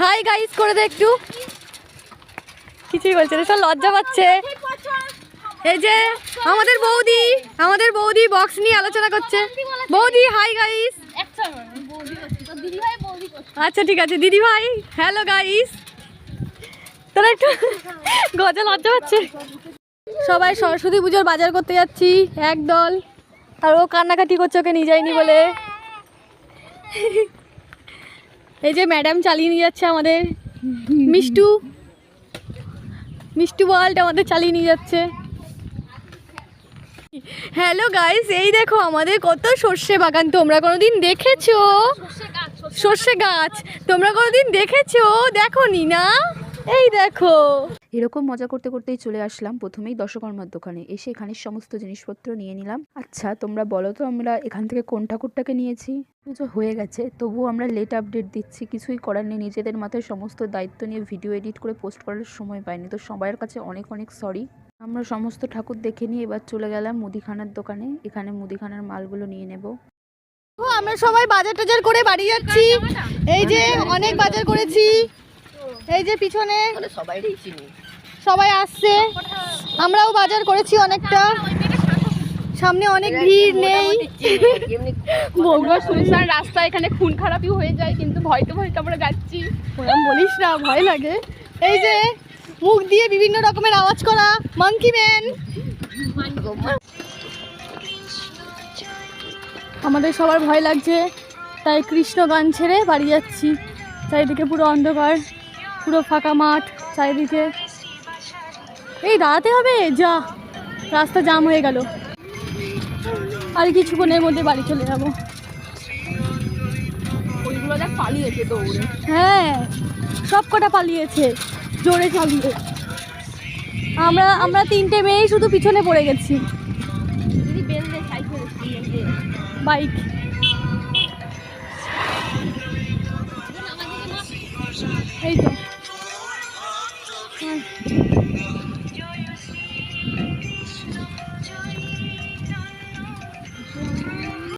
Hi guys করে দে একটু। কিছুই বলছে না, সব লজ্জা পাচ্ছে। এই যে আমাদের বৌদি বক্স নিয়ে আলোচনা করছে। বৌদি হাই গাইস। আচ্ছা ঠিক আছে দিদি ভাই। Hello guys. তোরা একটু গজা লজ্জা পাচ্ছে। সবাই সরস্বতী পুজোর বাজার করতে যাচ্ছি একদল। আর ও কান্নাকাটি করছে ওকে নিয়ে যায়নি বলে। এই যে ম্যাডাম চালিয়ে নিয়ে যাচ্ছে আমাদের মিষ্টু ওয়ার্ল্ড আমাদের চালিয়ে নিয়ে যাচ্ছে। হ্যালো গাইস, এই দেখো আমাদের কত সর্ষে বাগান। তোমরা কোনোদিন দেখেছো? সর্ষে গাছ তোমরা কোনোদিন দেখেছো? দেখোনি না? এই দেখো। এরকম মজা করতে করতেই চলে আসলাম প্রথমেই দশকর্মার দোকানে। এসে এখানে সমস্ত জিনিসপত্র নিয়ে নিলাম। আচ্ছা তোমরা বলো তো আমরা এখান থেকে কোন ঠাকুরটাকে নিয়েছি? পুজো হয়ে গেছে তবুও আমরা লেট আপডেট দিচ্ছি, কিছুই করার নেই। নিজেদের মাথায় সমস্ত দায়িত্ব নিয়ে ভিডিও এডিট করে পোস্ট করার সময় পাইনি, তো সবার কাছে অনেক অনেক সরি। আমরা সমস্ত ঠাকুর দেখে নিয়ে এবার চলে গেলাম মুদিখানার দোকানে। এখানে মুদিখানার মালগুলো নিয়ে নেব। আমরা সবাই বাজার টাজার করে বাড়ি যাচ্ছি। এই যে অনেক বাজার করেছি। এই যে পিছনে সবাই আসছে, আমরাও বাজার করেছি অনেকটা। সামনে অনেক ভিড় নেই। বগুড়া শুনশান রাস্তা, এখানে খুন খারাপই হয়ে যায়, কিন্তু ভয়তে আমরা যাচ্ছি। বলিস না, ভয় লাগে। এই যে মুখ দিয়ে বিভিন্ন রকমের আওয়াজ করা মাঙ্কি ম্যান। আমাদের সবার ভয় লাগছে, তাই কৃষ্ণ গান ছেড়ে বাড়ি যাচ্ছি। চারিদিকে পুরো অন্ধকার, পুরো ফাঁকা মাঠ চারিদিকে। এই দাঁড়াতে হবে, যা রাস্তা জাম হয়ে গেল। আর কিছুক্ষণের মধ্যে বাড়ি চলে যাব। ওইগুলো দেখ পালিয়েছে দৌড়ে। হ্যাঁ সব কটা পালিয়েছে জোরে চালিয়ে। আমরা তিনটে মেয়েই শুধু পিছনে পড়ে গেছি। বাইক